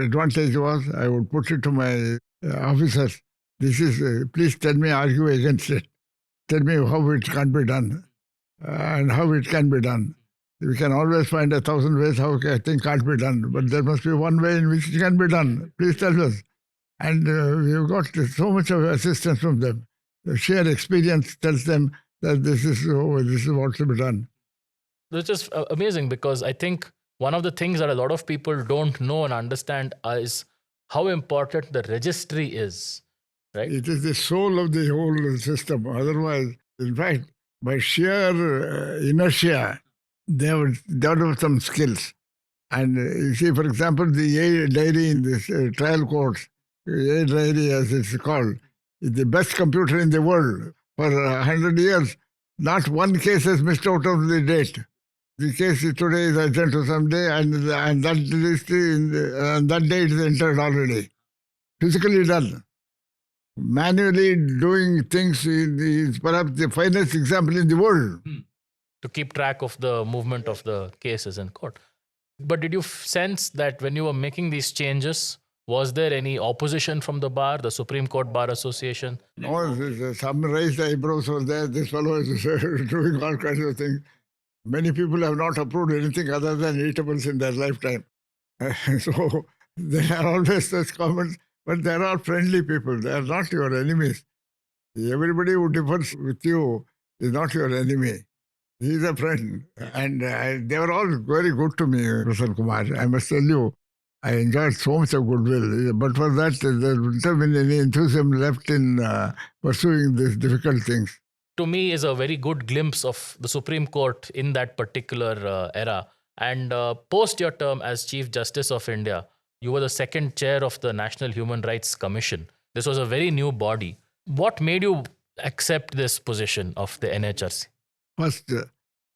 advantage was I would put it to my officers. This is, please tell me, argue against it. Tell me how it can be done and how it can be done. We can always find 1,000 ways how a thing can't be done, but there must be one way in which it can be done. Please tell us. And we've got so much of assistance from them. The sheer experience tells them that this is what to be done. Which is amazing, because I think one of the things that a lot of people don't know and understand is how important the registry is, right? It is the soul of the whole system. Otherwise, in fact, by sheer inertia, they would develop some skills. And you see, for example, the A diary in this trial courts, A diary as it's called, is the best computer in the world. For 100 years, not one case has missed out of the date. The case today is adjourned to some day, and that date is entered already. Physically done. Manually doing things is perhaps the finest example in the world. To keep track of the movement of the cases in court. But did you sense that when you were making these changes, was there any opposition from the bar, the Supreme Court Bar Association? No, some raised eyebrows were there. This fellow is doing all kinds of things. Many people have not approved anything other than eatables in their lifetime. So there are always such comments, but they are all friendly people. They are not your enemies. Everybody who differs with you is not your enemy. He is a friend. And they were all very good to me, Prasanna Kumar. I must tell you, I enjoyed so much of goodwill. But for that, there wouldn't have been any enthusiasm left in pursuing these difficult things. To me, is a very good glimpse of the Supreme Court in that particular era. And post your term as Chief Justice of India, you were the second chair of the National Human Rights Commission. This was a very new body. What made you accept this position of the NHRC? First,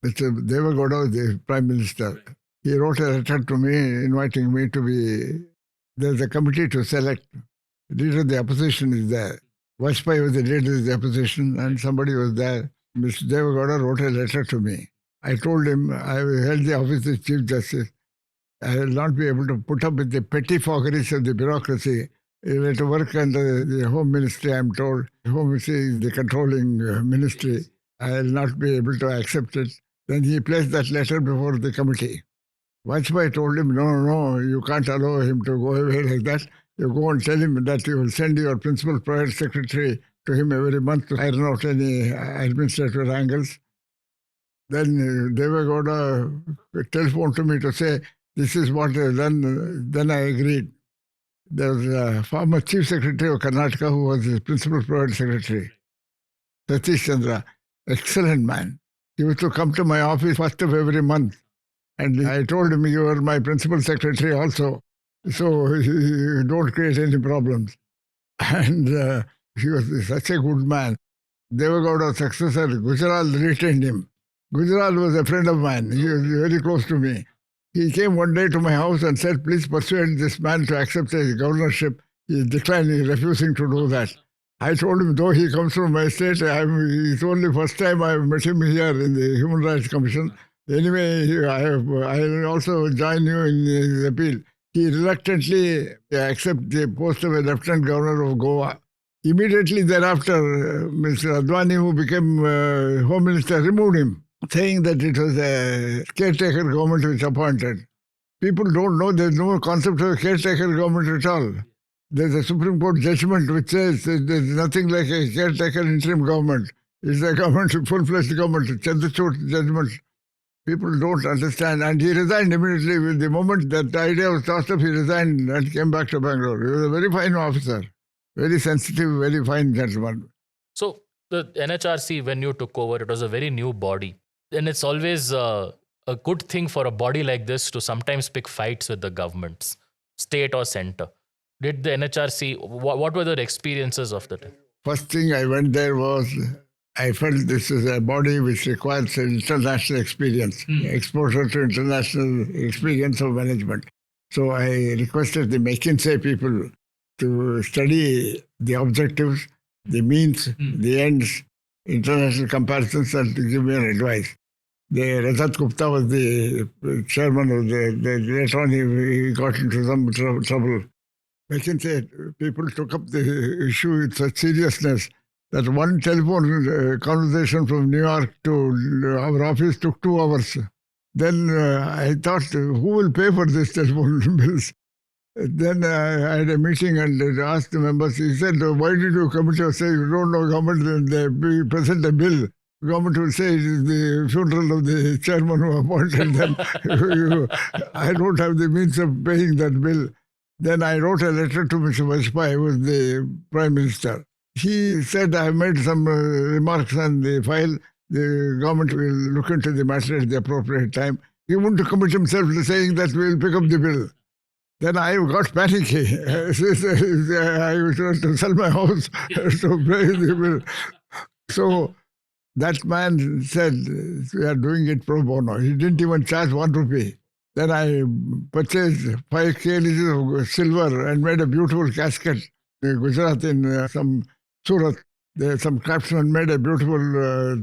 Mr. Devagowda, the Prime Minister, he wrote a letter to me inviting me to be, there's a committee to select. The leader of the opposition is there. Vajpayee was the leader of the opposition and somebody was there. Mr. Devagowda wrote a letter to me. I told him I held the office of Chief Justice. I will not be able to put up with the pettifoggers of the bureaucracy. You have to work under the Home Ministry, I'm told. The Home Ministry is the controlling ministry. I will not be able to accept it. Then he placed that letter before the committee. Vajpayee told him, no, you can't allow him to go away like that. You go and tell him that you will send your principal private secretary to him every month to iron out any administrative angles. Then Devagowda telephoned to me to say, this is what I've done. Then I agreed. There was a former Chief Secretary of Karnataka who was his principal private secretary, Satish Chandra. Excellent man. He used to come to my office first of every month. And I told him, you are my principal secretary also. So you don't create any problems. And he was such a good man. Devagowda's successor, Gujarat, retained him. Gujarat was a friend of mine. He was very close to me. He came one day to my house and said, please persuade this man to accept a governorship. He is declining, refusing to do that. I told him, though he comes from my state, it's only first time I met him here in the Human Rights Commission. Anyway, I also join you in his appeal. He reluctantly accepted the post of a Lieutenant Governor of Goa. Immediately thereafter, Mr. Advani, who became Home Minister, removed him. saying that it was a caretaker government which appointed. People don't know there's no concept of a caretaker government at all. There's a Supreme Court judgment which says that there's nothing like a caretaker interim government. It's a government, full-fledged government. It's the judgment. People don't understand. And he resigned immediately. With the moment that idea was tossed up, he resigned and came back to Bangalore. He was a very fine officer, very sensitive, very fine gentleman. So the NHRC, when you took over, it was a very new body. And it's always a good thing for a body like this to sometimes pick fights with the governments, state or center. Did the NHRC, what were the experiences of the time? First thing I went there was, I felt this is a body which requires international experience, exposure to international experience of management. So I requested the McKinsey people to study the objectives, the means, the ends, international comparisons, and to give me an advice. The Rajat Gupta was the chairman of later on he got into some trouble. McKinsey people took up the issue with such seriousness that one telephone conversation from New York to our office took 2 hours. Then I thought, who will pay for this telephone bills? Then I had a meeting and asked the members, he said, why did you come to say you don't know government and they present a bill? Government will say it is the funeral of the chairman who appointed them. I don't have the means of paying that bill. Then I wrote a letter to Mr. Vajpayee, who was the Prime Minister. He said, I have made some remarks on the file. The government will look into the matter at the appropriate time. He wouldn't commit himself to saying that we will pick up the bill. Then I got panicky. I was going to sell my house to pay the bill. So that man said, we are doing it pro bono. He didn't even charge 1 rupee. Then I purchased 5 kgs of silver and made a beautiful casket in Gujarat in some Surat. Some craftsmen made a beautiful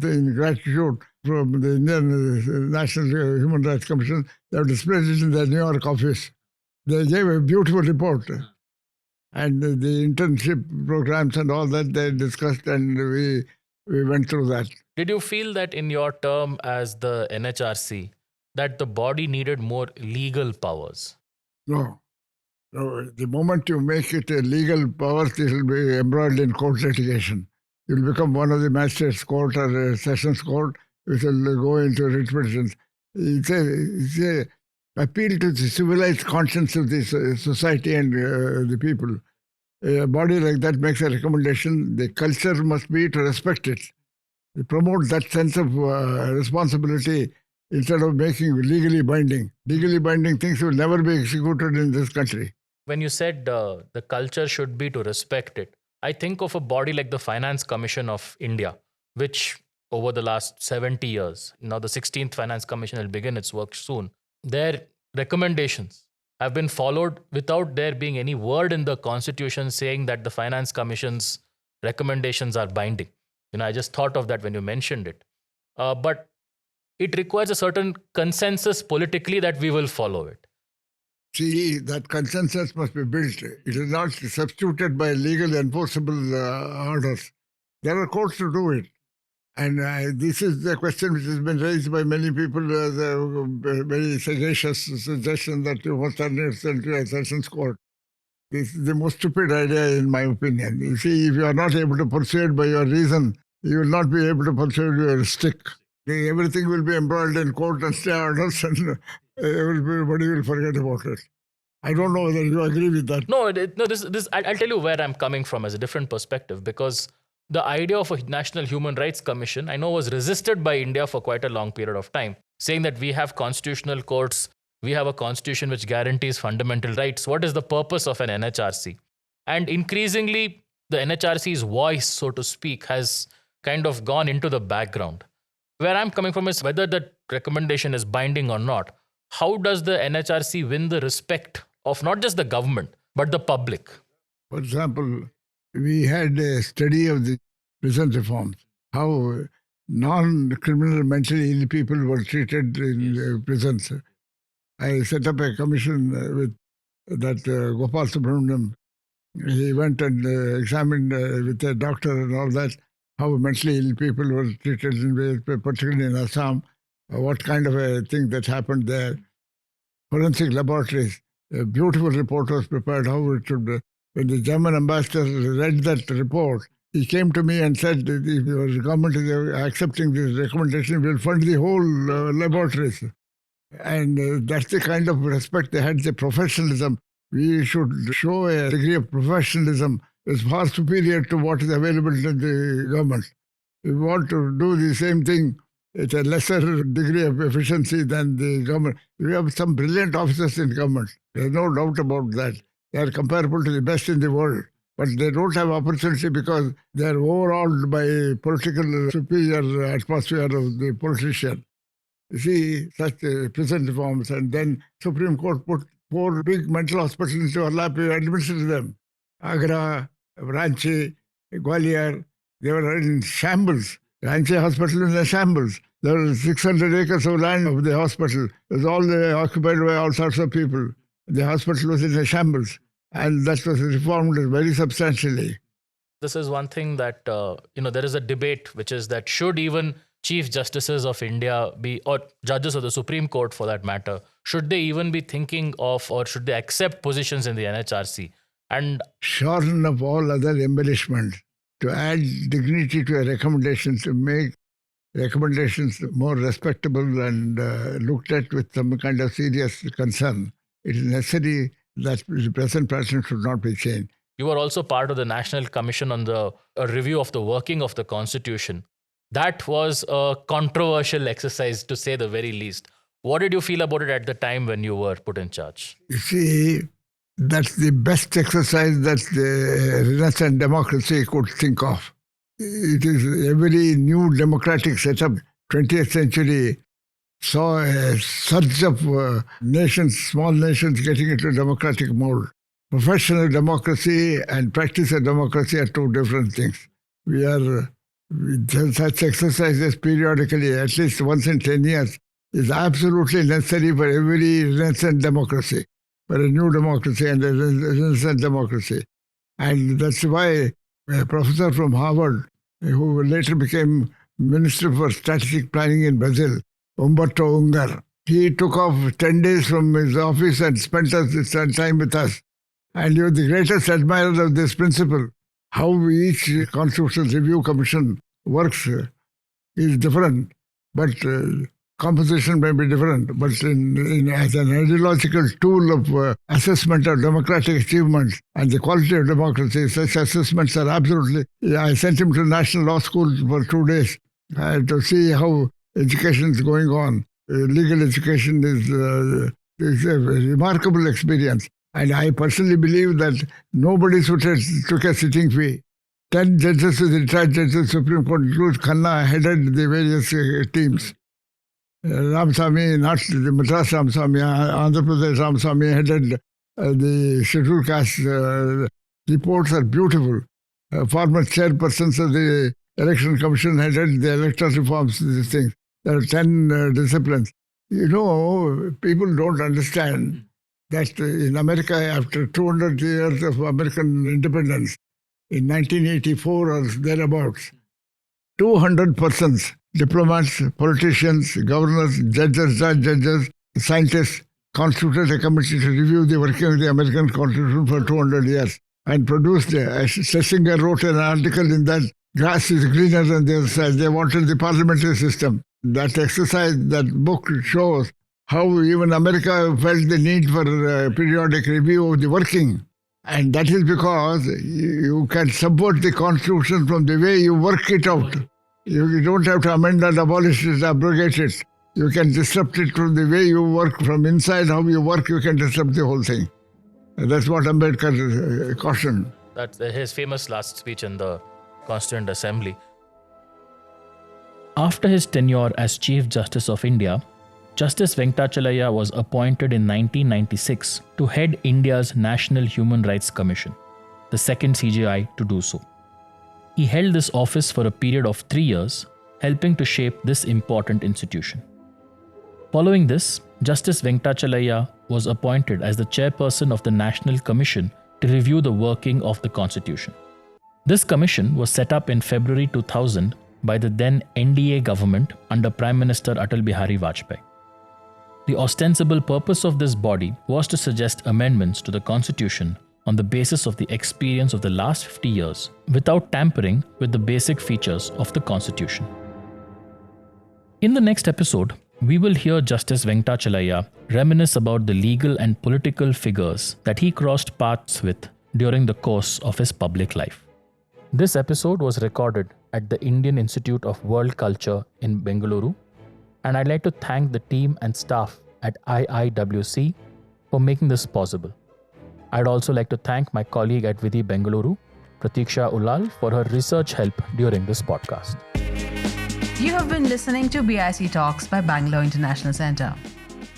thing, gratitude from the Indian National Human Rights Commission. They have displayed it in their New York office. They gave a beautiful report. And the internship programs and all that they discussed, and we went through that. Did you feel that in your term as the NHRC, that the body needed more legal powers? No. The moment you make it a legal power, it will be embroiled in court litigation. You will become one of the magistrates' court or a sessions court, which will go into writ petitions. It's a appeal to the civilized conscience of the society and the people. A body like that makes a recommendation. The culture must be to respect it. To promote that sense of responsibility instead of making legally binding. Legally binding things will never be executed in this country. When you said the culture should be to respect it, I think of a body like the Finance Commission of India, which over the last 70 years, now the 16th Finance Commission will begin its work soon, their recommendations have been followed without there being any word in the Constitution saying that the Finance Commission's recommendations are binding. I just thought of that when you mentioned it. But it requires a certain consensus politically that we will follow it. See, that consensus must be built. It is not substituted by legal enforceable orders. There are courts to do it. And this is the question which has been raised by many people as a very sagacious suggestion that you must understand to a sessions court. This is the most stupid idea in my opinion. You see, if you are not able to persuade by your reason, you will not be able to persuade your stick. Everything will be embroiled in court and stay orders and everybody will forget about it. I don't know whether you agree with that. No, I'll tell you where I'm coming from as a different perspective, because the idea of a National Human Rights Commission, I know, was resisted by India for quite a long period of time, saying that we have constitutional courts, we have a constitution which guarantees fundamental rights. What is the purpose of an NHRC? And increasingly, the NHRC's voice, so to speak, has kind of gone into the background. Where I'm coming from is whether the recommendation is binding or not. How does the NHRC win the respect of not just the government, but the public? For example, we had a study of the prison reforms, how non-criminal mentally ill people were treated in prisons. I set up a commission with that Gopal Subramaniam. He went and examined with a doctor and all that. how mentally ill people were treated in ways, particularly in Assam, what kind of a thing that happened there. Forensic laboratories, a beautiful report was prepared, how it should be. When the German ambassador read that report, he came to me and said, if your government is accepting this recommendation, we'll fund the whole laboratories. And that's the kind of respect they had, the professionalism. We should show a degree of professionalism is far superior to what is available to the government. We want to do the same thing at a lesser degree of efficiency than the government. We have some brilliant officers in government. There's no doubt about that. They are comparable to the best in the world. But they don't have opportunity because they are overawed by political superior atmosphere of the politician. You see, such prison reforms, and then Supreme Court put 4 big mental hospitals into our lap. We administered them. Agra, Ranchi, Gwalior, they were in shambles. Ranchi Hospital was in a shambles. There were 600 acres of land of the hospital. It was all occupied by all sorts of people. The hospital was in a shambles. And that was reformed very substantially. This is one thing that, there is a debate, which is that should even Chief Justices of India be, or judges of the Supreme Court for that matter, should they even be thinking of, or should they accept positions in the NHRC? And shorn of all other embellishment, to add dignity to a recommendation, to make recommendations more respectable and looked at with some kind of serious concern, it is necessary that the present pattern should not be changed. You were also part of the National Commission on the review of the working of the Constitution. That was a controversial exercise, to say the very least. What did you feel about it at the time when you were put in charge? You see, that's the best exercise that the Renaissance democracy could think of. It is every new democratic setup, 20th century, saw a surge of nations, small nations getting into democratic mode. Professional democracy and practice of democracy are two different things. We such exercises periodically, at least once in 10 years, is absolutely necessary for every Renaissance democracy, for a new democracy and a Renaissance democracy. And that's why a professor from Harvard, who later became Minister for Strategic Planning in Brazil, Umberto Ungar, he took off 10 days from his office and spent some time with us. And he was the greatest admirer of this principle. How each Constitutional Review Commission works is different, but composition may be different. But as an ideological tool of assessment of democratic achievements and the quality of democracy, such assessments are absolutely... I sent him to National Law School for 2 days to see how education is going on. Legal education is a remarkable experience. And I personally believe that nobody took a sitting fee. 10 judges, the retired judges of the Supreme Court, including Khanna, headed the various teams. Ramasamy, not the Madras Ramasamy, Andhra Pradesh Ramasamy headed the scheduled caste. Reports are beautiful. Former chairpersons of the Election Commission headed the electoral reforms, these things. There are 10 disciplines. You know, people don't understand that in America, after 200 years of American independence, in 1984 or thereabouts, 200 persons, diplomats, politicians, governors, judges, scientists, constituted a committee to review the working of the American Constitution for 200 years and produced Schlesinger wrote an article in that grass is greener than the other side. They wanted the parliamentary system. That exercise, that book shows how even America felt the need for a periodic review of the working. And that is because you can subvert the Constitution from the way you work it out. You don't have to amend and abolish it, abrogate it. You can disrupt it from the way you work, from inside how you work, you can disrupt the whole thing. And that's what Ambedkar cautioned. That's his famous last speech in the Constituent Assembly. After his tenure as Chief Justice of India, Justice Venkatachaliah was appointed in 1996 to head India's National Human Rights Commission, the second CJI to do so. He held this office for a period of 3 years, helping to shape this important institution. Following this, Justice Venkatachaliah was appointed as the chairperson of the National Commission to review the working of the Constitution. This commission was set up in February 2000 by the then NDA government under Prime Minister Atal Bihari Vajpayee. The ostensible purpose of this body was to suggest amendments to the Constitution on the basis of the experience of the last 50 years without tampering with the basic features of the Constitution. In the next episode, we will hear Justice Venkatachaliah reminisce about the legal and political figures that he crossed paths with during the course of his public life. This episode was recorded at the Indian Institute of World Culture in Bengaluru, and I'd like to thank the team and staff at IIWC for making this possible. I'd also like to thank my colleague at Vidhi Bengaluru, Pratiksha Ulal, for her research help during this podcast. You have been listening to BIC Talks by Bangalore International Centre.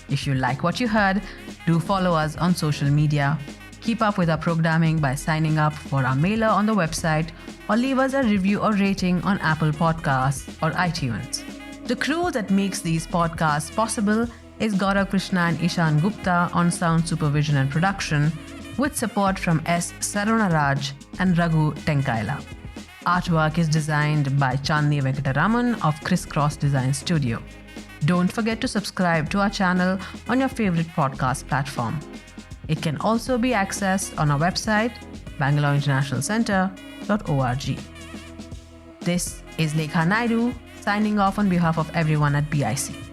If you like what you heard, do follow us on social media. Keep up with our programming by signing up for our mailer on the website or leave us a review or rating on Apple Podcasts or iTunes. The crew that makes these podcasts possible is Gaurav Krishna and Ishan Gupta on sound supervision and production, with support from S. Sarunaraj and Raghu Tenkaila. Artwork is designed by Chandni Venkataraman of Crisscross Design Studio. Don't forget to subscribe to our channel on your favorite podcast platform. It can also be accessed on our website, bangaloreinternationalcentre.org. This is Lekha Naidu signing off on behalf of everyone at BIC.